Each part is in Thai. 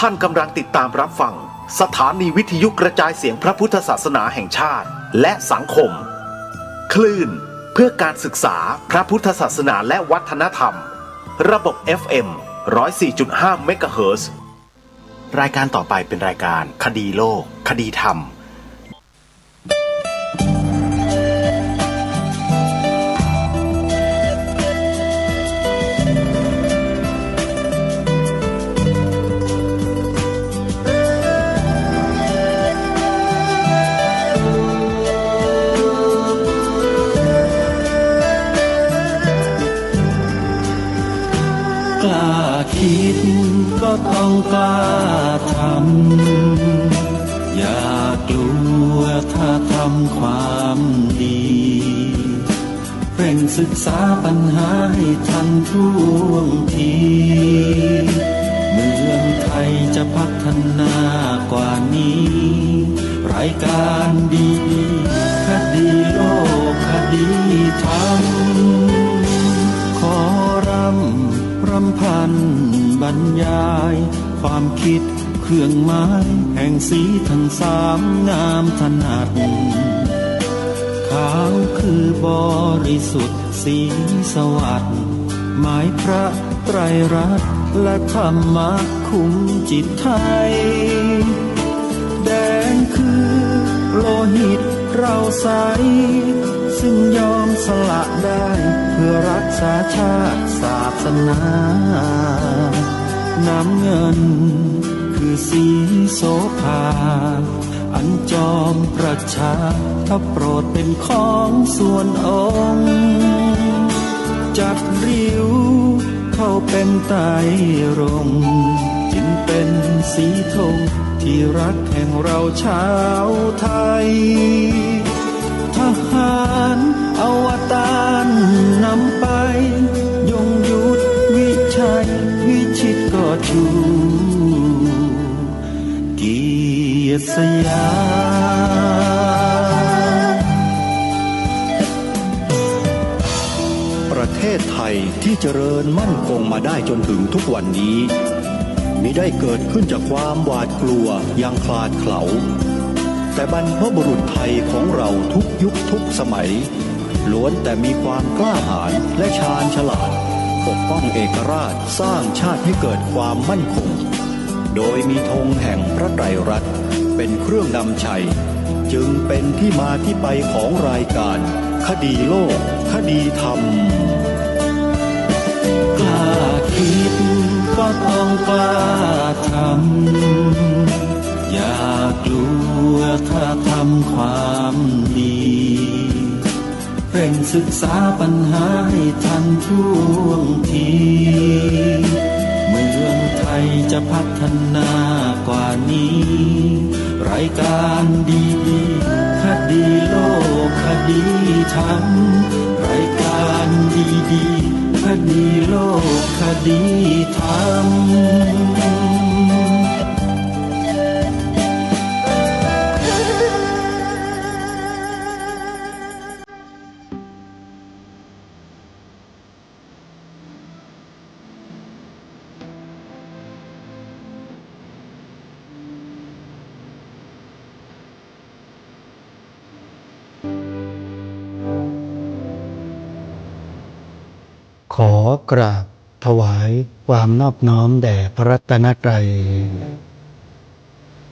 ท่านกำลังติดตามรับฟังสถานีวิทยุกระจายเสียงพระพุทธศาสนาแห่งชาติและสังคมคลื่นเพื่อการศึกษาพระพุทธศาสนาและวัฒนธรรมระบบ FM 104.5 เมกะเฮิรตซ์รายการต่อไปเป็นรายการคดีโลกคดีธรรมคิดก็ต้องกล้าทำอย่ากลัวถ้าทำความดีเร่งศึกษาปัญหาให้ทันท่วงทีเมืองไทยจะพัฒนากว่านี้รายการดีคดีโลกคดีธรรมขอรำพันบรรยายความคิดเครื่องหมายแห่งสีทั้งสามงามถนัดขาวคือบริสุทธิ์สีสวัสดิ์หมายพระไตรรัตน์และธรรมะคุ้มจิตไทยแดงคือโลหิตเราใสซึ่งยอมสละได้เพื่อรักษาชาติศาสนาน้ำเงินคือสีโสภาอันจอมประชาถ้าโปรดเป็นของส่วนองค์จัดริ้วเข้าเป็นไตรรงค์จึงเป็นสีธงที่รักแห่งเราชาวไทยทหารอวตารนำไปยงยุทธวิชัยวิชิตก็ชูเกียรติสยามประเทศไทยที่เจริญมั่นคงมาได้จนถึงทุกวันนี้มิได้เกิดขึ้นจากความหวาดกลัวอย่างคลาดเขลาแต่บรรพบุรุษไทยของเราทุกยุคทุกสมัยล้วนแต่มีความกล้าหาญและชาญฉลาดปกป้องเอกราชสร้างชาติให้เกิดความมั่นคงโดยมีธงแห่งพระไตรรัตน์เป็นเครื่องนำชัยจึงเป็นที่มาที่ไปของรายการคดีโลกคดีธรรมกล้าคิดก็ต้องกล้าทำอย่ากลัวถ้าทำความดีเร่งศึกษาปัญหาให้ทันท่วงทีเมืองไทยจะพัฒนากว่านี้รายการดีคดีโลกคดีธรรมรายการดีคดีโลกคดีธรรมขอกราบถวายความนอบน้อมแด่พระรัตนตรัย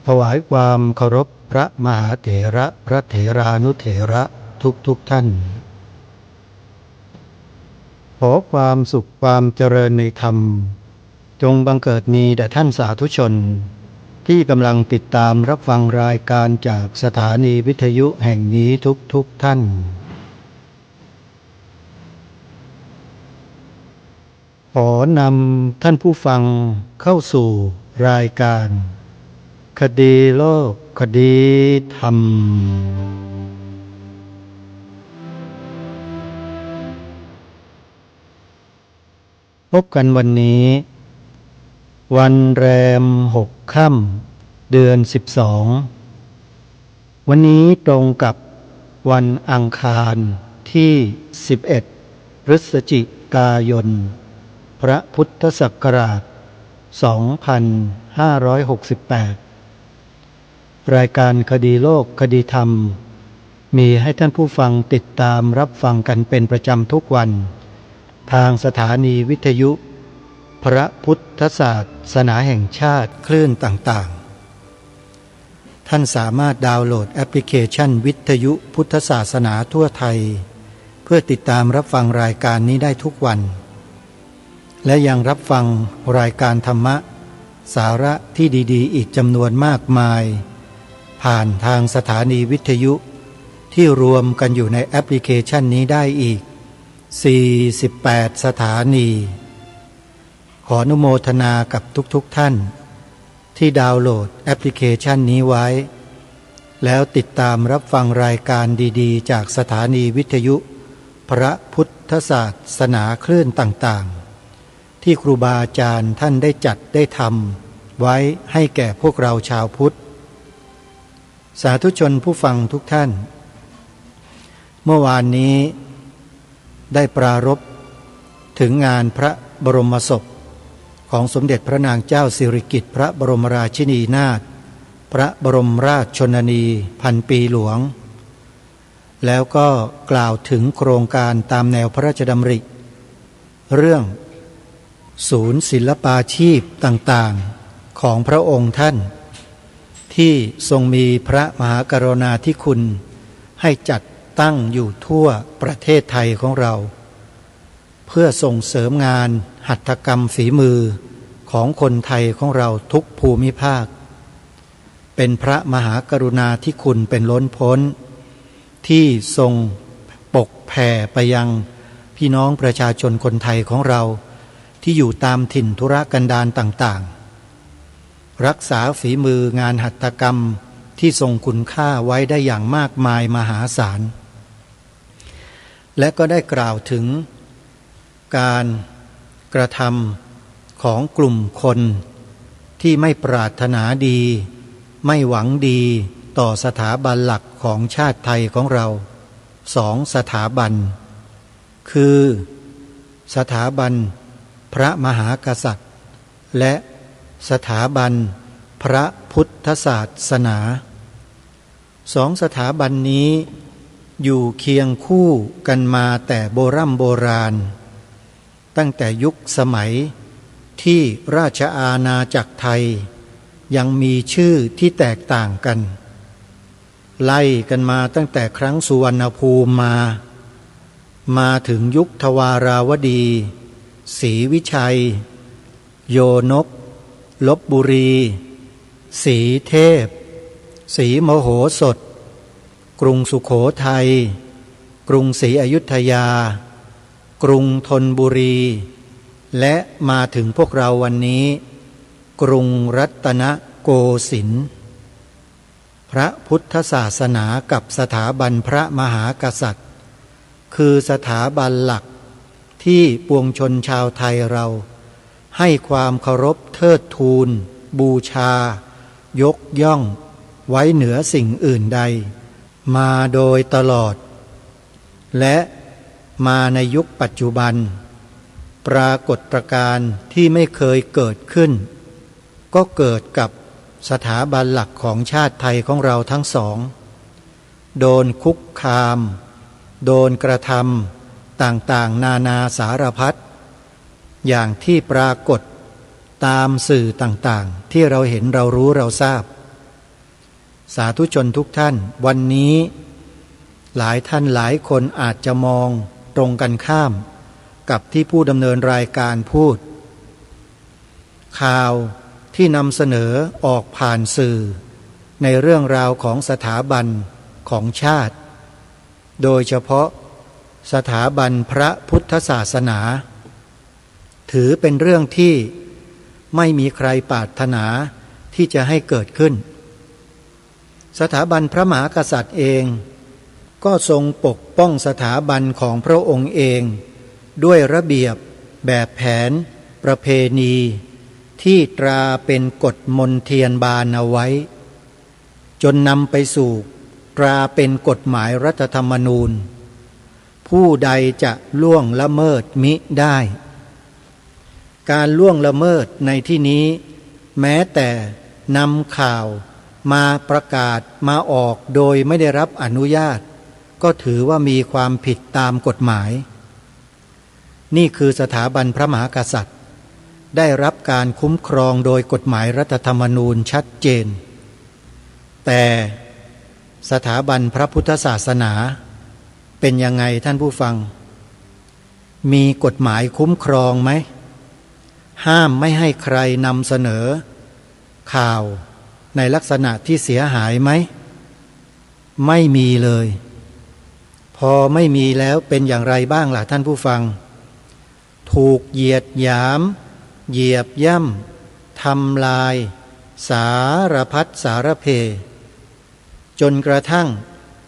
ถวายความเคารพพระมหาเถระพระเถรานุเถระทุกท่านขอความสุขความเจริญในธรรมจงบังเกิดมีแด่ท่านสาธุชนที่กำลังติดตามรับฟังรายการจากสถานีวิทยุแห่งนี้ทุกท่านขอนำท่านผู้ฟังเข้าสู่รายการคดีโลกคดีธรรมพบกันวันนี้วันแรม6 ค่ำเดือน12วันนี้ตรงกับวันอังคารที่11 พฤศจิกายนพระพุทธศักราช 2568 รายการคดีโลกคดีธรรมมีให้ท่านผู้ฟังติดตามรับฟังกันเป็นประจำทุกวันทางสถานีวิทยุพระพุทธศาสนาแห่งชาติคลื่นต่างๆท่านสามารถดาวน์โหลดแอปพลิเคชันวิทยุพุทธศาสนาทั่วไทยเพื่อติดตามรับฟังรายการนี้ได้ทุกวันและยังรับฟังรายการธรรมะสาระที่ดีๆอีกจำนวนมากมายผ่านทางสถานีวิทยุที่รวมกันอยู่ในแอปพลิเคชันนี้ได้อีก48สถานีขออนุโมทนากับทุกๆท่านที่ดาวน์โหลดแอปพลิเคชันนี้ไว้แล้วติดตามรับฟังรายการดีๆจากสถานีวิทยุพระพุทธศาสนาคลื่นต่างๆที่ครูบาอาจารย์ท่านได้จัดได้ทำไว้ให้แก่พวกเราชาวพุทธสาธุชนผู้ฟังทุกท่านเมื่อวานนี้ได้ปรารภถึงงานพระบรมศพของสมเด็จพระนางเจ้าสิริกิติ์พระบรมราชินีนาถพระบรมราชชนนีพันปีหลวงแล้วก็กล่าวถึงโครงการตามแนวพระราชดำริเรื่องศูนย์ศิลปาชีพต่างๆของพระองค์ท่านที่ทรงมีพระมหากรุณาธิคุณให้จัดตั้งอยู่ทั่วประเทศไทยของเราเพื่อส่งเสริมงานหัตถกรรมฝีมือของคนไทยของเราทุกภูมิภาคเป็นพระมหากรุณาธิคุณเป็นล้นพ้นที่ทรงปกแผ่ไปยังพี่น้องประชาชนคนไทยของเราที่อยู่ตามถิ่นธุรกันดารต่างๆรักษาฝีมืองานหัตถกรรมที่ทรงคุณค่าไว้ได้อย่างมากมายมหาศาลและก็ได้กล่าวถึงการกระทำของกลุ่มคนที่ไม่ปรารถนาดีไม่หวังดีต่อสถาบันหลักของชาติไทยของเรา2 สถาบันคือสถาบันพระมหากษัตริย์และสถาบันพระพุทธศาสนา2 สถาบันนี้อยู่เคียงคู่กันมาแต่โบราณตั้งแต่ยุคสมัยที่ราชอาณาจักรไทยยังมีชื่อที่แตกต่างกันไล่กันมาตั้งแต่ครั้งสุวรรณภูมิมาถึงยุคทวาราวดีศรีวิชัยโยนกลพบุรีศรีเทพศรีมโหสถกรุงสุโขทัยกรุงศรีอยุธยากรุงธนบุรีและมาถึงพวกเราวันนี้กรุงรัตนโกสินทร์พระพุทธศาสนากับสถาบันพระมหากษัตริย์คือสถาบันหลักที่ปวงชนชาวไทยเราให้ความเคารพเทิดทูนบูชายกย่องไว้เหนือสิ่งอื่นใดมาโดยตลอดและมาในยุคปัจจุบันปรากฏการณ์ที่ไม่เคยเกิดขึ้นก็เกิดกับสถาบันหลักของชาติไทยของเราทั้งสองโดนคุกคามโดนกระทำต่างๆนานาสารพัดอย่างที่ปรากฏตามสื่อต่างๆที่เราเห็นเรารู้เราทราบสาธุชนทุกท่านวันนี้หลายท่านหลายคนอาจจะมองตรงกันข้ามกับที่ผู้ดำเนินรายการพูดข่าวที่นำเสนอออกผ่านสื่อในเรื่องราวของสถาบันของชาติโดยเฉพาะสถาบันพระพุทธศาสนาถือเป็นเรื่องที่ไม่มีใครปรารถนาที่จะให้เกิดขึ้นสถาบันพระมหากษัตริย์เองก็ทรงปกป้องสถาบันของพระองค์เองด้วยระเบียบแบบแผนประเพณีที่ตราเป็นกฎมนเทียนบานเอาไว้จนนำไปสู่ตราเป็นกฎหมายรัฐธรรมนูญผู้ใดจะล่วงละเมิดมิได้ การล่วงละเมิดในที่นี้แม้แต่นำข่าวมาประกาศมาออกโดยไม่ได้รับอนุญาตก็ถือว่ามีความผิดตามกฎหมายนี่คือสถาบันพระมหากษัตริย์ได้รับการคุ้มครองโดยกฎหมายรัฐธรรมนูญชัดเจนแต่สถาบันพระพุทธศาสนาเป็นยังไงท่านผู้ฟังมีกฎหมายคุ้มครองไหมห้ามไม่ให้ใครนำเสนอข่าวในลักษณะที่เสียหายไหมไม่มีเลยพอไม่มีแล้วเป็นอย่างไรบ้างล่ะท่านผู้ฟังถูกเหยียดหยามเหยียบย่ำทำลายสารพัดสารเพจนกระทั่ง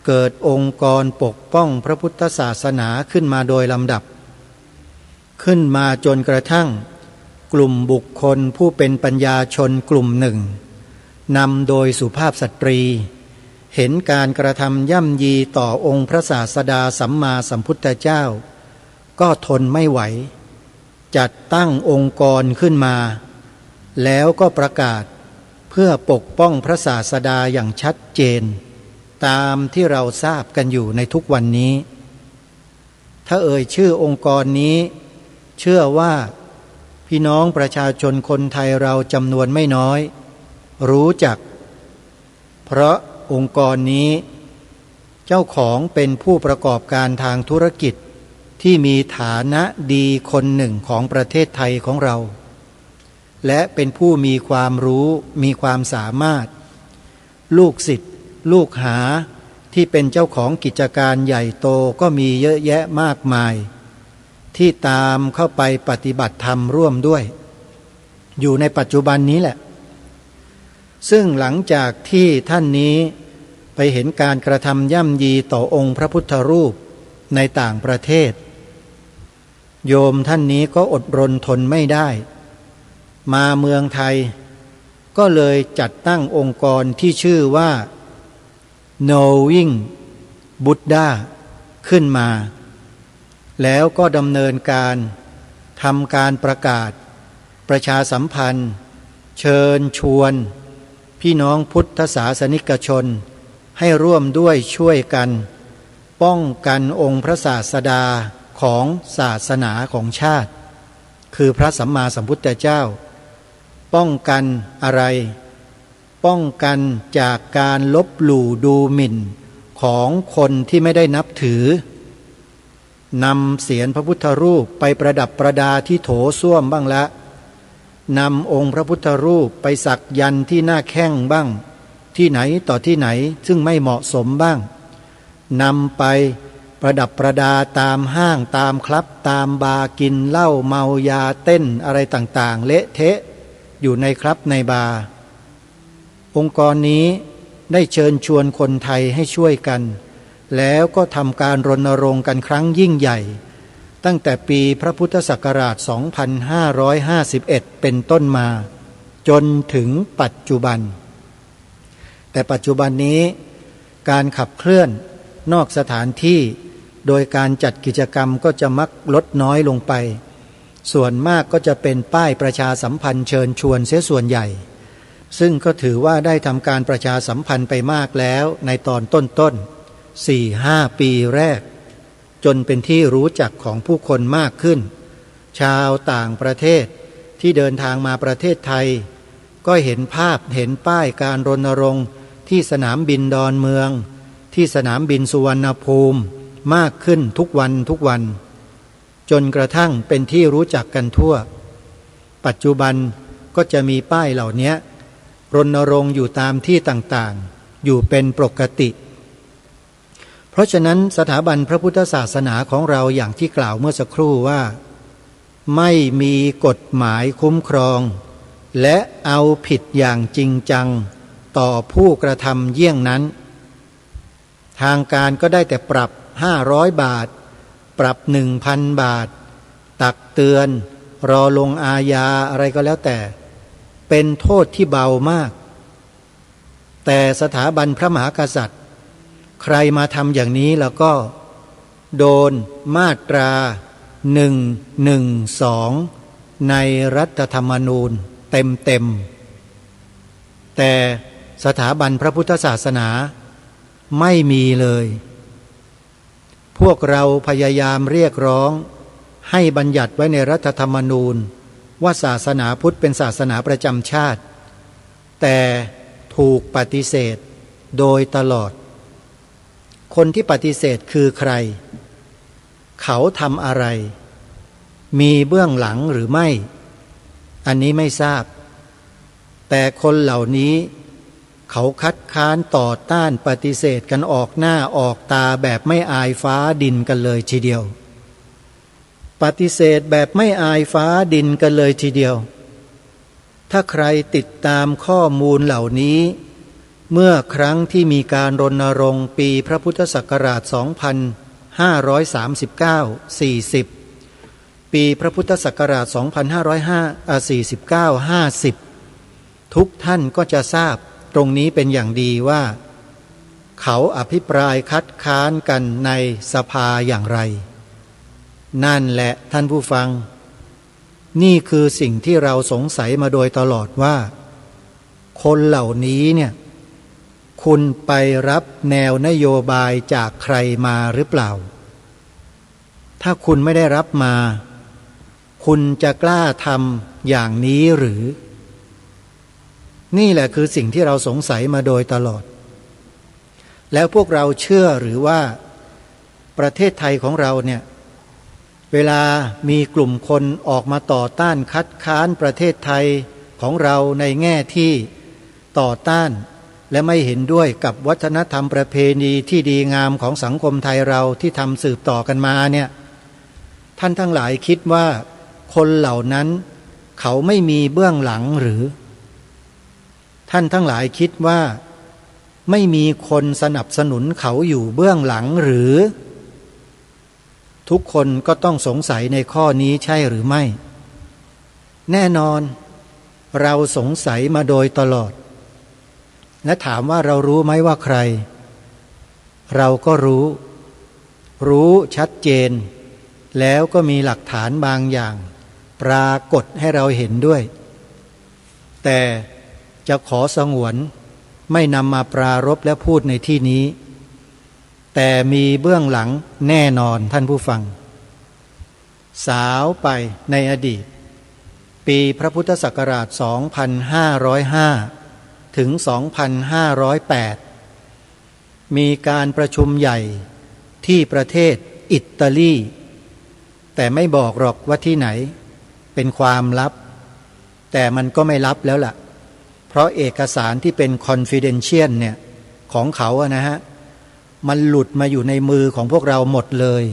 เกิดองค์กรปกป้องพระพุทธศาสนาขึ้นมาโดยลำดับขึ้นมาจนกระทั่งกลุ่มบุคคลผู้เป็นปัญญาชนกลุ่มหนึ่งนำโดยสุภาพสตรีเห็นการกระทำย่ำยีต่อองค์พระศาสดาสัมมาสัมพุทธเจ้าก็ทนไม่ไหวจัดตั้งองค์กรขึ้นมาแล้วก็ประกาศเพื่อปกป้องพระศาสดาอย่างชัดเจนตามที่เราทราบกันอยู่ในทุกวันนี้ถ้าเอ่ยชื่อองค์กรนี้เชื่อว่าพี่น้องประชาชนคนไทยเราจำนวนไม่น้อยรู้จักเพราะองค์กรนี้เจ้าของเป็นผู้ประกอบการทางธุรกิจที่มีฐานะดีคนหนึ่งของประเทศไทยของเราและเป็นผู้มีความรู้มีความสามารถลูกศิษย์ลูกหาที่เป็นเจ้าของกิจการใหญ่โตก็มีเยอะแยะมากมายที่ตามเข้าไปปฏิบัติธรรมร่วมด้วยอยู่ในปัจจุบันนี้แหละซึ่งหลังจากที่ท่านนี้ไปเห็นการกระทำย่ำยีต่อองค์พระพุทธรูปในต่างประเทศโยมท่านนี้ก็อดรนทนไม่ได้มาเมืองไทยก็เลยจัดตั้งองค์กรที่ชื่อว่า Knowing Buddha ขึ้นมาแล้วก็ดำเนินการทำการประกาศประชาสัมพันธ์เชิญชวนพี่น้องพุทธศาสนิกชนให้ร่วมด้วยช่วยกันป้องกันองค์พระศาสดาของศาสนาของชาติคือพระสัมมาสัมพุทธเจ้าป้องกันอะไรป้องกันจากการลบหลู่ดูหมิ่นของคนที่ไม่ได้นับถือนำเศียรพระพุทธรูปไปประดับประดาที่โถส้วมบ้างละนำองค์พระพุทธรูปไปสักยันต์ที่หน้าแข้งบ้างที่ไหนต่อที่ไหนซึ่งไม่เหมาะสมบ้างนำไปประดับประดาตามห้างตามคลับตามบาร์กินเหล้าเมายาเต้นอะไรต่างๆเละเทะอยู่ในคลับในบาร์องค์กรนี้ได้เชิญชวนคนไทยให้ช่วยกันแล้วก็ทำการรณรงค์กันครั้งยิ่งใหญ่ตั้งแต่ปีพระพุทธศักราช 2551 เป็นต้นมาจนถึงปัจจุบันแต่ปัจจุบันนี้การขับเคลื่อนนอกสถานที่โดยการจัดกิจกรรมก็จะมักลดน้อยลงไปส่วนมากก็จะเป็นป้ายประชาสัมพันธ์เชิญชวนเสียส่วนใหญ่ซึ่งก็ถือว่าได้ทำการประชาสัมพันธ์ไปมากแล้วในตอนต้นๆ 4-5 ปีแรกจนเป็นที่รู้จักของผู้คนมากขึ้นชาวต่างประเทศที่เดินทางมาประเทศไทยก็เห็นภาพเห็นป้ายการรณรงค์ที่สนามบินดอนเมืองที่สนามบินสุวรรณภูมิมากขึ้นทุกวันจนกระทั่งเป็นที่รู้จักกันทั่วปัจจุบันก็จะมีป้ายเหล่านี้รณรงค์อยู่ตามที่ต่างๆอยู่เป็นปกติเพราะฉะนั้นสถาบันพระพุทธศาสนาของเราอย่างที่กล่าวเมื่อสักครู่ว่าไม่มีกฎหมายคุ้มครองและเอาผิดอย่างจริงจังต่อผู้กระทำเยี่ยงนั้นทางการก็ได้แต่ปรับ500 บาทปรับ 1,000 บาทตักเตือนรอลงอาญาอะไรก็แล้วแต่เป็นโทษที่เบามากแต่สถาบันพระมหากษัตริย์ใครมาทำอย่างนี้แล้วก็โดนมาตรา112 ในรัฐธรรมนูญเต็มแต่สถาบันพระพุทธศาสนาไม่มีเลยพวกเราพยายามเรียกร้องให้บัญญัติไว้ในรัฐธรรมนูญว่าศาสนาพุทธเป็นศาสนาประจำชาติแต่ถูกปฏิเสธโดยตลอดคนที่ปฏิเสธคือใครเขาทำอะไรมีเบื้องหลังหรือไม่อันนี้ไม่ทราบแต่คนเหล่านี้เขาคัดค้านต่อต้านปฏิเสธกันออกหน้าออกตาแบบไม่อายฟ้าดินกันเลยทีเดียวปฏิเสธแบบไม่อายฟ้าดินกันเลยทีเดียวถ้าใครติดตามข้อมูลเหล่านี้เมื่อครั้งที่มีการรณรงค์ปีพระพุทธศักราช 2539-40 ปีพระพุทธศักราช 2549-50 ทุกท่านก็จะทราบตรงนี้เป็นอย่างดีว่าเขาอภิปรายคัดค้านกันในสภาอย่างไรนั่นแหละท่านผู้ฟังนี่คือสิ่งที่เราสงสัยมาโดยตลอดว่าคนเหล่านี้เนี่ยคุณไปรับแนวนโยบายจากใครมาหรือเปล่าถ้าคุณไม่ได้รับมาคุณจะกล้าทำอย่างนี้หรือนี่แหละคือสิ่งที่เราสงสัยมาโดยตลอดแล้วพวกเราเชื่อหรือว่าประเทศไทยของเราเนี่ยเวลามีกลุ่มคนออกมาต่อต้านคัดค้านประเทศไทยของเราในแง่ที่ต่อต้านและไม่เห็นด้วยกับวัฒนธรรมประเพณีที่ดีงามของสังคมไทยเราที่ทำสืบต่อกันมาเนี่ยท่านทั้งหลายคิดว่าคนเหล่านั้นเขาไม่มีเบื้องหลังหรือท่านทั้งหลายคิดว่าไม่มีคนสนับสนุนเขาอยู่เบื้องหลังหรือทุกคนก็ต้องสงสัยในข้อนี้ใช่หรือไม่แน่นอนเราสงสัยมาโดยตลอดและถามว่าเรารู้ไหมว่าใครเราก็รู้ชัดเจนแล้วก็มีหลักฐานบางอย่างปรากฏให้เราเห็นด้วยแต่จะขอสงวนไม่นำมาปรารภและพูดในที่นี้แต่มีเบื้องหลังแน่นอนท่านผู้ฟังสาวไปในอดีตปีพระพุทธศักราช 2505 ถึง 2508 มีการประชุมใหญ่ที่ประเทศอิตาลีแต่ไม่บอกหรอกว่าที่ไหนเป็นความลับแต่มันก็ไม่ลับแล้วล่ะเพราะเอกสารที่เป็น confidential เนี่ยของเขานะฮะมันหลุดมาอยู่ในมือของพวกเราหมดเลย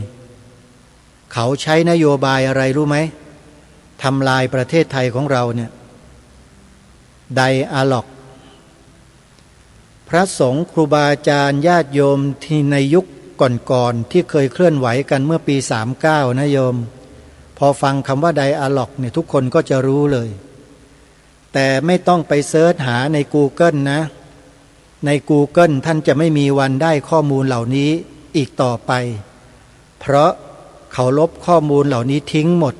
เขาใช้นโยบายอะไรรู้ไหมทำลายประเทศไทยของเราเนี่ยไดอะล็อกพระสงฆ์ครูบาอาจารย์ญาติโยมที่ในยุคก่อนๆที่เคยเคลื่อนไหวกันเมื่อปี39นะโยมพอฟังคำว่าไดอะล็อกเนี่ยทุกคนก็จะรู้เลยแต่ไม่ต้องไปเสิร์ชหาใน Google นะใน Google ท่านจะไม่มีวันได้ข้อมูลเหล่านี้อีกต่อไปเพราะเขาลบข้อมูลเหล่านี้ทิ้งหมด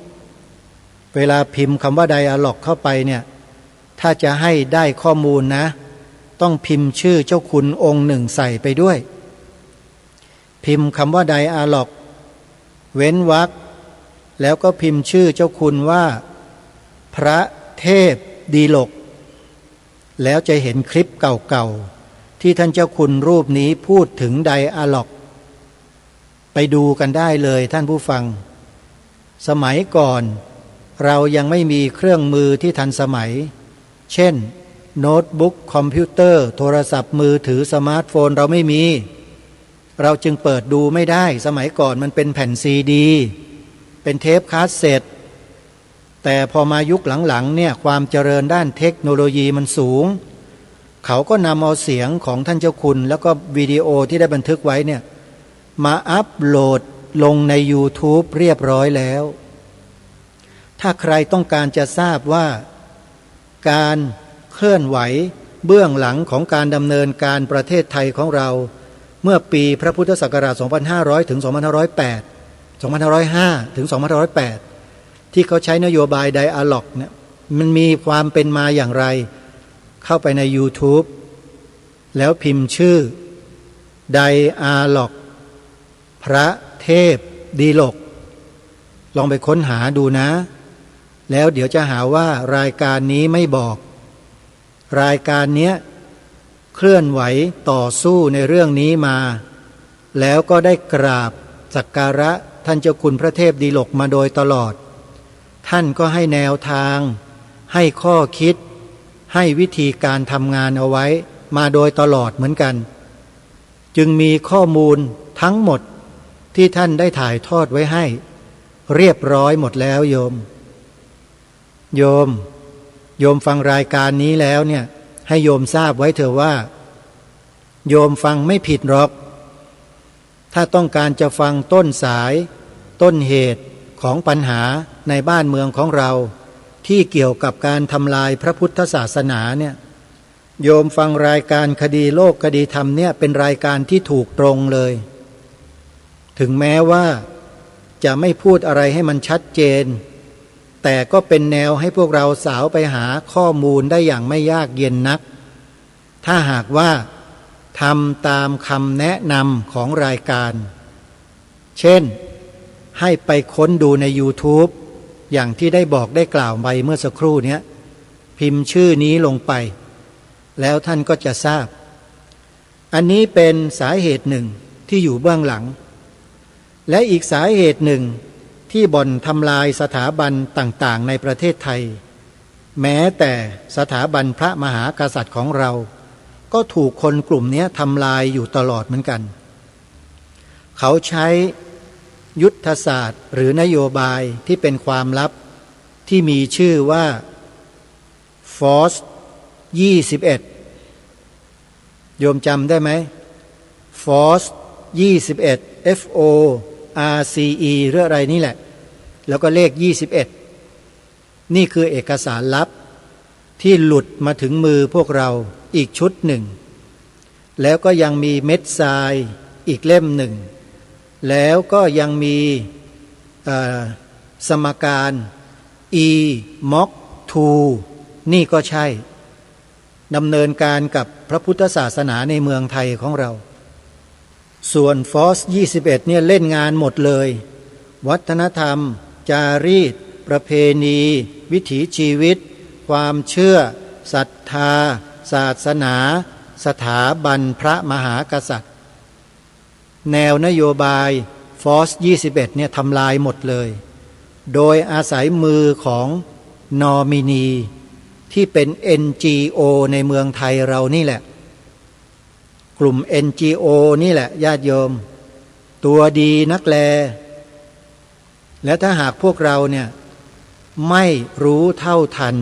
เวลาพิมพ์คำว่าไดอะล็อกเข้าไปเนี่ยถ้าจะให้ได้ข้อมูลนะต้องพิมพ์ชื่อเจ้าคุณองค์หนึ่งใส่ไปด้วยพิมพ์คำว่าไดอะล็อกเว้นวรรคแล้วก็พิมพ์ชื่อเจ้าคุณว่าพระเทพดีลกแล้วจะเห็นคลิปเก่าๆที่ท่านเจ้าคุณรูปนี้พูดถึงไดอะล็อกไปดูกันได้เลยท่านผู้ฟังสมัยก่อนเรายังไม่มีเครื่องมือที่ทันสมัยเช่นโน้ตบุ๊กคอมพิวเตอร์โทรศัพท์มือถือสมาร์ทโฟนเราไม่มีเราจึงเปิดดูไม่ได้สมัยก่อนมันเป็นแผ่นซีดีเป็นเทปคาสเซ็ตแต่พอมายุคหลังๆเนี่ยความเจริญด้านเทคโนโลยีมันสูงเขาก็นำเอาเสียงของท่านเจ้าคุณแล้วก็วิดีโอที่ได้บันทึกไว้เนี่ยมาอัปโหลดลงใน YouTube เรียบร้อยแล้วถ้าใครต้องการจะทราบว่าการเคลื่อนไหวเบื้องหลังของการดำเนินการประเทศไทยของเราเมื่อปีพระพุทธศักราช 2500 ถึง 2508 2505 ถึง 2508 ที่เขาใช้นโยบายไดอะล็อกเนี่ยมันมีความเป็นมาอย่างไรเข้าไปใน YouTube แล้วพิมพ์ชื่อไดอะล็อกพระเทพดีลกลองไปค้นหาดูนะแล้วเดี๋ยวจะหาว่ารายการนี้ไม่บอกรายการเนี้ยเคลื่อนไหวต่อสู้ในเรื่องนี้มาแล้วก็ได้กราบสักการะท่านเจ้าคุณพระเทพดีลกมาโดยตลอดท่านก็ให้แนวทางให้ข้อคิดให้วิธีการทำงานเอาไว้มาโดยตลอดเหมือนกันจึงมีข้อมูลทั้งหมดที่ท่านได้ถ่ายทอดไว้ให้เรียบร้อยหมดแล้วโยมฟังรายการนี้แล้วเนี่ยให้โยมทราบไว้เถอะว่าโยมฟังไม่ผิดหรอกถ้าต้องการจะฟังต้นสายต้นเหตุของปัญหาในบ้านเมืองของเราที่เกี่ยวกับการทำลายพระพุทธศาสนาเนี่ยโยมฟังรายการคดีโลกคดีธรรมเนี่ยเป็นรายการที่ถูกตรงเลยถึงแม้ว่าจะไม่พูดอะไรให้มันชัดเจนแต่ก็เป็นแนวให้พวกเราสาวไปหาข้อมูลได้อย่างไม่ยากเย็นนักถ้าหากว่าทำตามคำแนะนำของรายการเช่นให้ไปค้นดูใน YouTube อย่างที่ได้บอกได้กล่าวไปเมื่อสักครู่นี้พิมพ์ชื่อนี้ลงไปแล้วท่านก็จะทราบอันนี้เป็นสาเหตุหนึ่งที่อยู่เบื้องหลังและอีกสาเหตุหนึ่งที่บ่อนทำลายสถาบันต่างๆในประเทศไทยแม้แต่สถาบันพระมหากษัตริย์ของเราก็ถูกคนกลุ่มนี้ทำลายอยู่ตลอดเหมือนกันเขาใช้ยุทธศาสตร์หรือนโยบายที่เป็นความลับที่มีชื่อว่า Force 21โยมจำได้ไหม Force 21 FORCE หรืออะไรนี่แหละแล้วก็เลข21นี่คือเอกสารลับที่หลุดมาถึงมือพวกเราอีกชุดหนึ่งแล้วก็ยังมีเม็ดทรายอีกเล่มหนึ่งแล้วก็ยังมีสมการ E Mock 2นี่ก็ใช่ดำเนินการกับพระพุทธศาสนาในเมืองไทยของเราส่วน Force 21เนี่ยเล่นงานหมดเลยวัฒนธรรมจารีตประเพณีวิถีชีวิตความเชื่อศรัทธาศาสนาสถาบันพระมหากษัตริย์แนวนโยบาย Force 21เนี่ยทำลายหมดเลยโดยอาศัยมือของนอมินีที่เป็น NGO ในเมืองไทยเรานี่แหละกลุ่ม NGO นี่แหละญาติโยมตัวดีนักแลและถ้าหากพวกเราเนี่ยไม่รู้เท่าทัน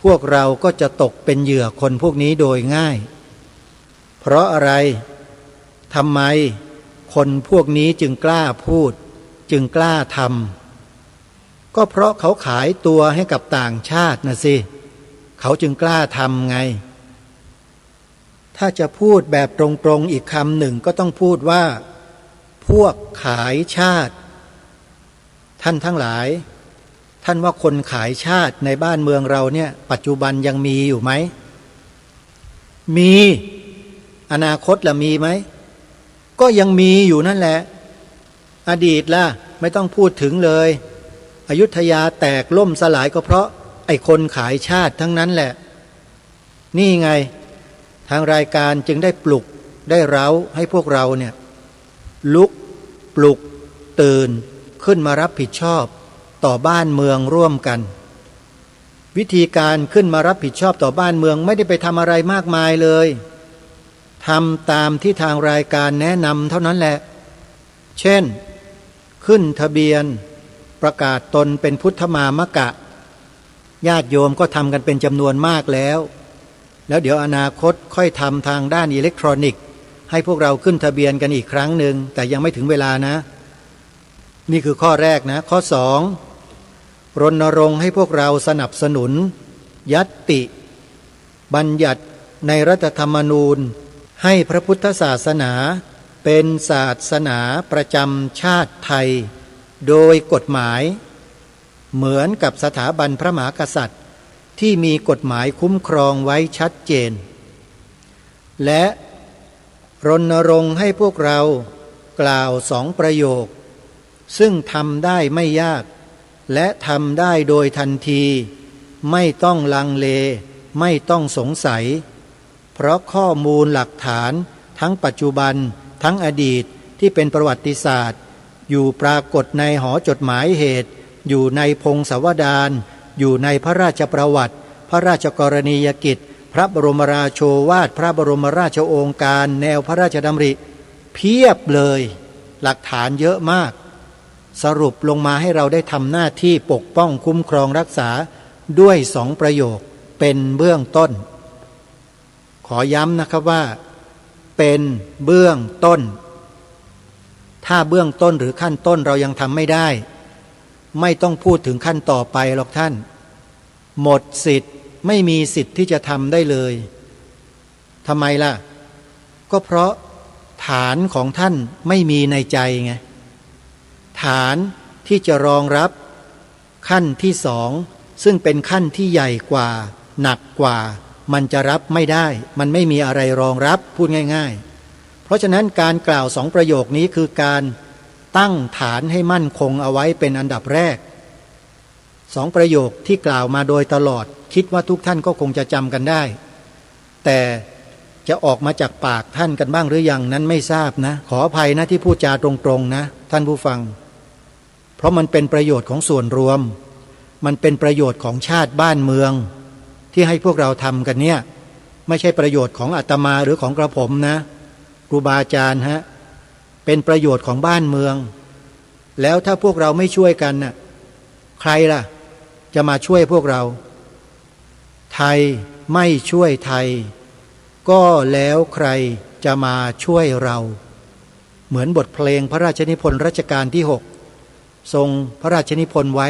พวกเราก็จะตกเป็นเหยื่อคนพวกนี้โดยง่ายเพราะอะไรทำไมคนพวกนี้จึงกล้าพูดจึงกล้าทำก็เพราะเขาขายตัวให้กับต่างชาตินะสิเขาจึงกล้าทำไงถ้าจะพูดแบบตรงๆอีกคำหนึ่งก็ต้องพูดว่าพวกขายชาติท่านทั้งหลายท่านว่าคนขายชาติในบ้านเมืองเราเนี่ยปัจจุบันยังมีอยู่ไหมมีอนาคตล่ะมีไหมก็ยังมีอยู่นั่นแหละอดีตล่ะไม่ต้องพูดถึงเลยอยุธยาแตกล่มสลายก็เพราะไอ้คนขายชาติทั้งนั้นแหละนี่ไงทางรายการจึงได้ปลุกได้เร้าให้พวกเราเนี่ยลุกปลุกตื่นขึ้นมารับผิดชอบต่อบ้านเมืองร่วมกันวิธีการขึ้นมารับผิดชอบต่อบ้านเมืองไม่ได้ไปทำอะไรมากมายเลยทำตามที่ทางรายการแนะนำเท่านั้นแหละเช่นขึ้นทะเบียนประกาศตนเป็นพุทธมามกะญาติโยมก็ทำกันเป็นจำนวนมากแล้วเดี๋ยวอนาคตค่อยทำทางด้านอิเล็กทรอนิกส์ให้พวกเราขึ้นทะเบียนกันอีกครั้งหนึ่งแต่ยังไม่ถึงเวลานะนี่คือข้อแรกนะข้อ2รณรงค์ให้พวกเราสนับสนุนญัตติบัญญัติในรัฐธรรมนูญให้พระพุทธศาสนาเป็นศาสนาประจำชาติไทยโดยกฎหมาย เหมือนกับสถาบันพระมหากษัตริย์ที่มีกฎหมายคุ้มครองไว้ชัดเจนและรณรงค์ให้พวกเรากล่าว2 ประโยคซึ่งทำได้ไม่ยากและทำได้โดยทันทีไม่ต้องลังเลไม่ต้องสงสัยเพราะข้อมูลหลักฐานทั้งปัจจุบันทั้งอดีตที่เป็นประวัติศาสตร์อยู่ปรากฏในหอจดหมายเหตุอยู่ในพงศาวดารอยู่ในพระราชประวัติพระราชกรณียกิจพระบรมราโชวาทพระบรมราชโองการแนวพระราชดำริเพียบเลยหลักฐานเยอะมากสรุปลงมาให้เราได้ทำหน้าที่ปกป้องคุ้มครองรักษาด้วย2 ประโยคเป็นเบื้องต้นขอย้ำนะครับว่าเป็นเบื้องต้นถ้าเบื้องต้นหรือขั้นต้นเรายังทำไม่ได้ไม่ต้องพูดถึงขั้นต่อไปหรอกท่านหมดสิทธิ์ไม่มีสิทธิ์ที่จะทำได้เลยทำไมล่ะก็เพราะฐานของท่านไม่มีในใจไงฐานที่จะรองรับขั้นที่2ซึ่งเป็นขั้นที่ใหญ่กว่าหนักกว่ามันจะรับไม่ได้มันไม่มีอะไรรองรับพูดง่ายๆเพราะฉะนั้นการกล่าว2 ประโยคนี้คือการตั้งฐานให้มั่นคงเอาไว้เป็นอันดับแรก2 ประโยคที่กล่าวมาโดยตลอดคิดว่าทุกท่านก็คงจะจำกันได้แต่จะออกมาจากปากท่านกันบ้างหรือยังนั้นไม่ทราบนะขออภัยนะที่พูดจาตรงๆนะท่านผู้ฟังเพราะมันเป็นประโยชน์ของส่วนรวมมันเป็นประโยชน์ของชาติบ้านเมืองที่ให้พวกเราทำกันเนี่ยไม่ใช่ประโยชน์ของอาตมาหรือของกระผมนะครูบาอาจารย์ฮะเป็นประโยชน์ของบ้านเมืองแล้วถ้าพวกเราไม่ช่วยกันน่ะใครล่ะจะมาช่วยพวกเราไทยไม่ช่วยไทยก็แล้วใครจะมาช่วยเราเหมือนบทเพลงพระราชนิพนธ์รัชกาลที่6ทรงพระราชนิพนธ์ไว้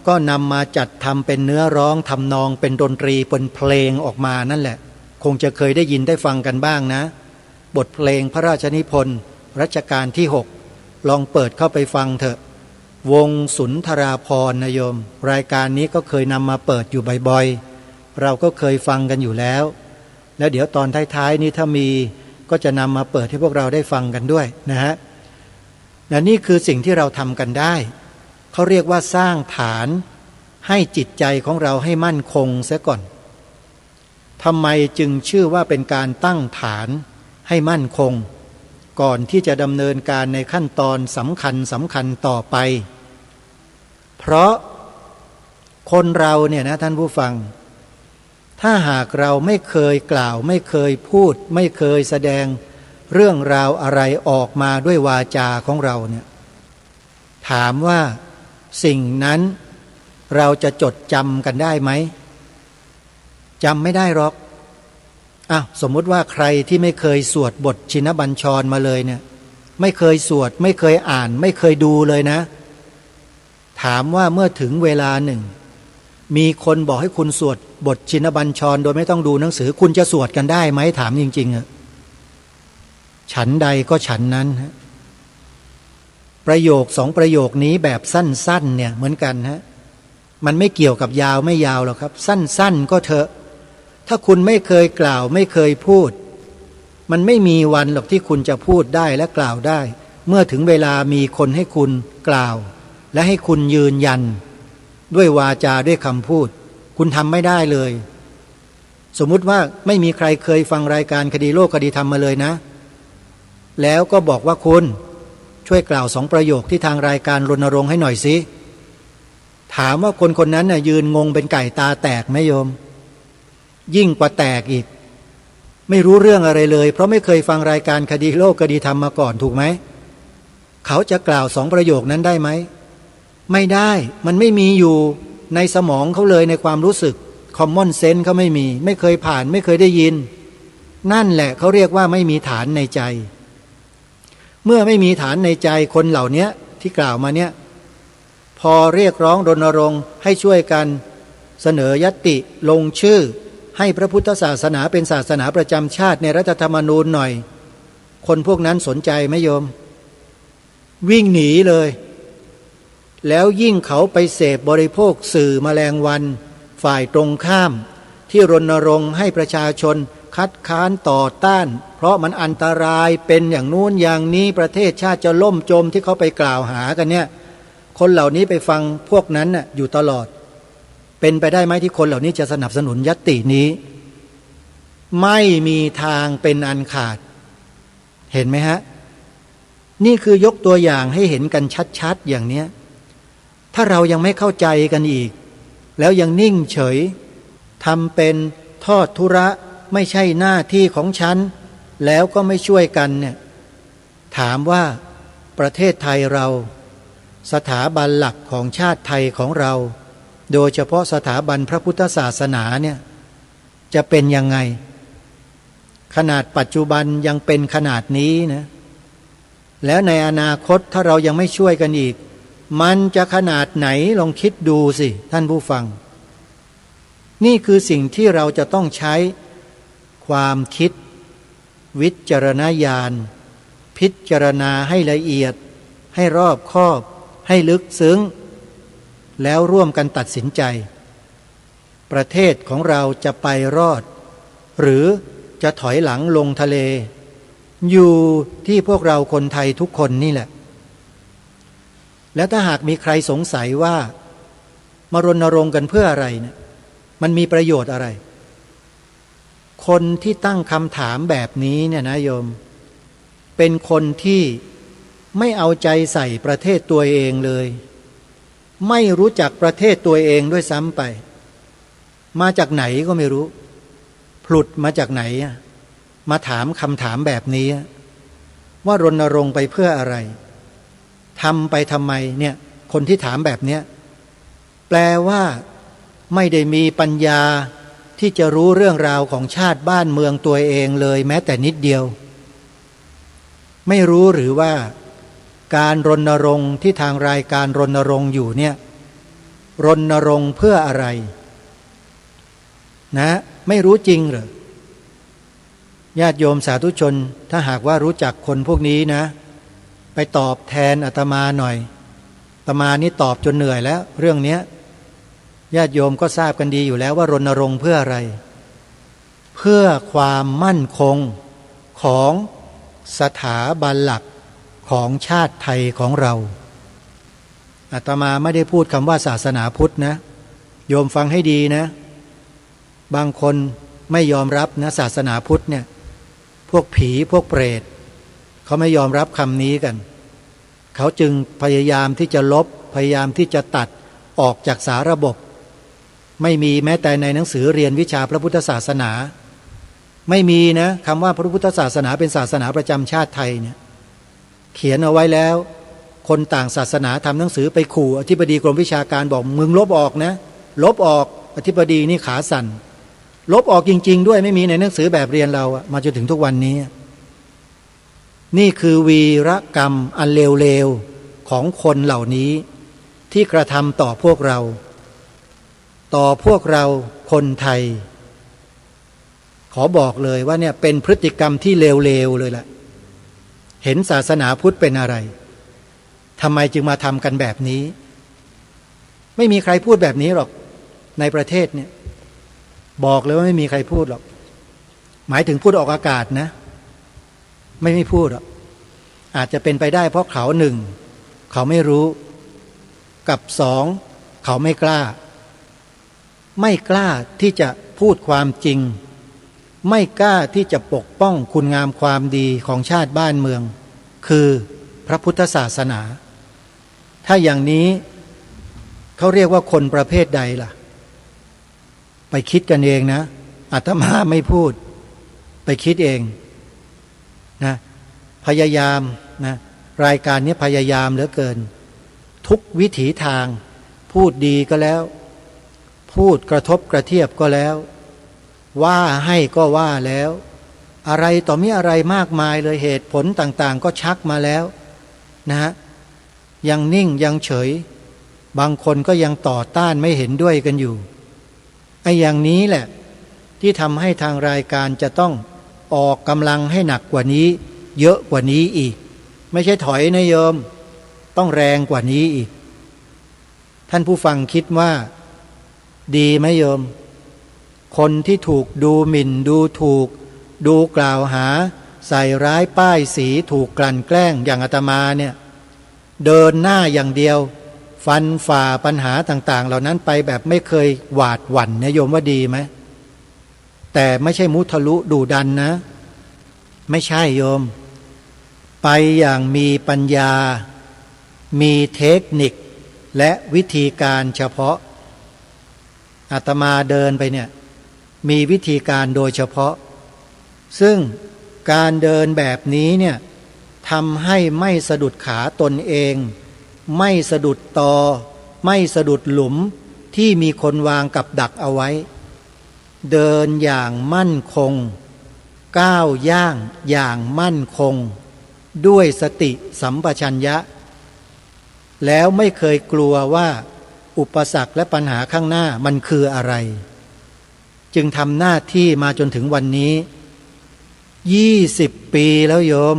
ก็นำมาจัดทำเป็นเนื้อร้องทำนองเป็นดนตรีเป็นเพลงออกมานั่นแหละคงจะเคยได้ยินได้ฟังกันบ้างนะบทเพลงพระราชนิพนธ์รัชกาลที่6ลองเปิดเข้าไปฟังเถอะวงสุนทราภรณ์นะโยมรายการนี้ก็เคยนำมาเปิดอยู่บ่อยๆเราก็เคยฟังกันอยู่แล้วแล้วเดี๋ยวตอนท้ายๆนี้ถ้ามีก็จะนำมาเปิดให้พวกเราได้ฟังกันด้วยนะฮะและนี่คือสิ่งที่เราทำกันได้เขาเรียกว่าสร้างฐานให้จิตใจของเราให้มั่นคงเสียก่อนทำไมจึงชื่อว่าเป็นการตั้งฐานให้มั่นคงก่อนที่จะดำเนินการในขั้นตอนสำคัญต่อไปเพราะคนเราเนี่ยนะท่านผู้ฟังถ้าหากเราไม่เคยกล่าวไม่เคยพูดไม่เคยแสดงเรื่องราวอะไรออกมาด้วยวาจาของเราเนี่ยถามว่าสิ่งนั้นเราจะจดจำกันได้ไหมจำไม่ได้หรอกสมมุติว่าใครที่ไม่เคยสวดบทชินบัญชรมาเลยเนี่ยไม่เคยสวดไม่เคยอ่านไม่เคยดูเลยนะถามว่าเมื่อถึงเวลาหนึ่งมีคนบอกให้คุณสวดบทชินบัญชรโดยไม่ต้องดูหนังสือคุณจะสวดกันได้ไหมถามจริงฉันใดก็ฉันนั้นฮะประโยค2 ประโยคนี้แบบสั้นๆเนี่ยเหมือนกันฮะมันไม่เกี่ยวกับยาวไม่ยาวหรอกครับสั้นๆก็เถอะถ้าคุณไม่เคยกล่าวไม่เคยพูดมันไม่มีวันหรอกที่คุณจะพูดได้และกล่าวได้เมื่อถึงเวลามีคนให้คุณกล่าวและให้คุณยืนยันด้วยวาจาด้วยคำพูดคุณทำไม่ได้เลยสมมุติว่าไม่มีใครเคยฟังรายการคดีโลกคดีธรรมมาเลยนะแล้วก็บอกว่าคุณช่วยกล่าว2 ประโยคที่ทางรายการรณรงค์ให้หน่อยสิถามว่าคนคนนั้นน่ะยืนงงเป็นไก่ตาแตกไหมโยมยิ่งกว่าแตกอีกไม่รู้เรื่องอะไรเลยเพราะไม่เคยฟังรายการคดีโลกคดีธรรมมาก่อนถูกไหมเขาจะกล่าว2 ประโยคนั้นได้ไหมไม่ได้มันไม่มีอยู่ในสมองเขาเลยในความรู้สึกคอมมอนเซนส์เขาไม่เคยผ่านไม่เคยได้ยินนั่นแหละเขาเรียกว่าไม่มีฐานในใจเมื่อไม่มีฐานในใจคนเหล่านี้ที่กล่าวมาเนี่ยพอเรียกร้องรณรงค์ให้ช่วยกันเสนอญัตติลงชื่อให้พระพุทธศาสนาเป็นศาสนาประจำชาติในรัฐธรรมนูญหน่อยคนพวกนั้นสนใจไหมโยมวิ่งหนีเลย แล้วยิ่งเขาไปเสพบริโภคสื่อแมลงวันฝ่ายตรงข้ามที่รณรงค์ให้ประชาชนคัดค้านต่อต้านเพราะมันอันตรายเป็นอย่างนู้นอย่างนี้ประเทศชาติจะล่มจมที่เขาไปกล่าวหากันเนี่ยคนเหล่านี้ไปฟังพวกนั้นน่ะอยู่ตลอดเป็นไปได้ไหมที่คนเหล่านี้จะสนับสนุนญัตตินี้ไม่มีทางเป็นอันขาดเห็นไหมฮะนี่คือยกตัวอย่างให้เห็นกันชัดๆอย่างเนี้ยถ้าเรายังไม่เข้าใจกันอีกแล้วยังนิ่งเฉยทำเป็นทอดทุระไม่ใช่หน้าที่ของฉันแล้วก็ไม่ช่วยกันเนี่ยถามว่าประเทศไทยเราสถาบันหลักของชาติไทยของเราโดยเฉพาะสถาบันพระพุทธศาสนาเนี่ยจะเป็นยังไงขนาดปัจจุบันยังเป็นขนาดนี้นะแล้วในอนาคตถ้าเรายังไม่ช่วยกันอีกมันจะขนาดไหนลองคิดดูสิท่านผู้ฟังนี่คือสิ่งที่เราจะต้องใช้ความคิดวิจารณญาณพิจารณาให้ละเอียดให้รอบคอบให้ลึกซึ้งแล้วร่วมกันตัดสินใจประเทศของเราจะไปรอดหรือจะถอยหลังลงทะเลอยู่ที่พวกเราคนไทยทุกคนนี่แหละแล้วถ้าหากมีใครสงสัยว่ามารณรงค์กันเพื่ออะไรเนี่ยมันมีประโยชน์อะไรคนที่ตั้งคำถามแบบนี้เนี่ยนะโยมเป็นคนที่ไม่เอาใจใส่ประเทศตัวเองเลยไม่รู้จักประเทศตัวเองด้วยซ้ำไปมาจากไหนก็ไม่รู้ผลุดมาจากไหนมาถามคำถามแบบนี้ว่ารณรงค์ไปเพื่ออะไรทำไปทำไมเนี่ยคนที่ถามแบบเนี้ยแปลว่าไม่ได้มีปัญญาที่จะรู้เรื่องราวของชาติบ้านเมืองตัวเองเลยแม้แต่นิดเดียวไม่รู้หรือว่าการรณรงค์ที่ทางรายการรณรงค์อยู่เนี่ยรณรงค์เพื่ออะไรนะไม่รู้จริงเหรอญาติโยมสาธุชนถ้าหากว่ารู้จักคนพวกนี้นะไปตอบแทนอาตมาหน่อยอาตมานี่ตอบจนเหนื่อยแล้วเรื่องนี้ญาติโยมก็ทราบกันดีอยู่แล้วว่ารณรงค์เพื่ออะไรเพื่อความมั่นคงของสถาบันหลักของชาติไทยของเราอาตมาไม่ได้พูดคำว่าศาสนาพุทธนะโยมฟังให้ดีนะบางคนไม่ยอมรับนะศาสนาพุทธเนี่ยพวกผีพวกเปรตเขาไม่ยอมรับคำนี้กันเขาจึงพยายามที่จะลบพยายามที่จะตัดออกจากสาระบบไม่มีแม้แต่ในหนังสือเรียนวิชาพระพุทธศาสนาไม่มีนะคำว่าพระพุทธศาสนาเป็นศาสนาประจำชาติไทยเนี่ยเขียนเอาไว้แล้วคนต่างศาสนาทำหนังสือไปขู่อธิบดีกรมวิชาการบอกมึงลบออกนะลบออกอธิบดีนี่ขาสั่นลบออกจริงๆด้วยไม่มีในหนังสือแบบเรียนเรามาจนถึงทุกวันนี้นี่คือวีรกรรมอันเลวๆของคนเหล่านี้ที่กระทำต่อพวกเราคนไทยขอบอกเลยว่าเนี่ยเป็นพฤติกรรมที่เลวๆเลยล่ะเห็นศาสนาพุทธเป็นอะไรทำไมจึงมาทำกันแบบนี้ไม่มีใครพูดแบบนี้หรอกในประเทศเนี่ยบอกเลยว่าไม่มีใครพูดหรอกหมายถึงพูดออกอากาศนะไม่พูดหรอกอาจจะเป็นไปได้เพราะเขาหนึ่งเขาไม่รู้กับสองเขาไม่กล้าที่จะพูดความจริงไม่กล้าที่จะปกป้องคุณงามความดีของชาติบ้านเมืองคือพระพุทธศาสนาถ้าอย่างนี้เขาเรียกว่าคนประเภทใดล่ะไปคิดกันเองนะอาตมาไม่พูดไปคิดเองนะพยายามนะรายการนี้พยายามเหลือเกินทุกวิถีทางพูดดีก็แล้วพูดกระทบกระเทียบก็แล้วว่าให้ก็ว่าแล้วอะไรต่อมีอะไรมากมายเลยเหตุผลต่างๆก็ชักมาแล้วนะฮะยังนิ่งยังเฉยบางคนก็ยังต่อต้านไม่เห็นด้วยกันอยู่ไอ้อย่างนี้แหละที่ทำให้ทางรายการจะต้องออกกำลังให้หนักกว่านี้เยอะกว่านี้อีกไม่ใช่ถอยนะโยมต้องแรงกว่านี้อีก ท่านผู้ฟังคิดว่าดีไหมโยมคนที่ถูกดูหมิ่นดูถูกดูกล่าวหาใส่ร้ายป้ายสีถูกกลั่นแกล้งอย่างอาตมาเนี่ยเดินหน้าอย่างเดียวฟันฝ่าปัญหาต่างๆเหล่านั้นไปแบบไม่เคยหวาดหวั่นเนี่ยโยมว่าดีไหมแต่ไม่ใช่มุทะลุดุดันนะไม่ใช่โยมไปอย่างมีปัญญามีเทคนิคและวิธีการเฉพาะอาตมาเดินไปเนี่ยมีวิธีการโดยเฉพาะซึ่งการเดินแบบนี้เนี่ยทำให้ไม่สะดุดขาตนเองไม่สะดุดตอไม่สะดุดหลุมที่มีคนวางกับดักเอาไว้เดินอย่างมั่นคงก้าวย่างอย่างมั่นคงด้วยสติสัมปชัญญะแล้วไม่เคยกลัวว่าอุปสรรคและปัญหาข้างหน้ามันคืออะไรจึงทำหน้าที่มาจนถึงวันนี้20 ปีแล้วโยม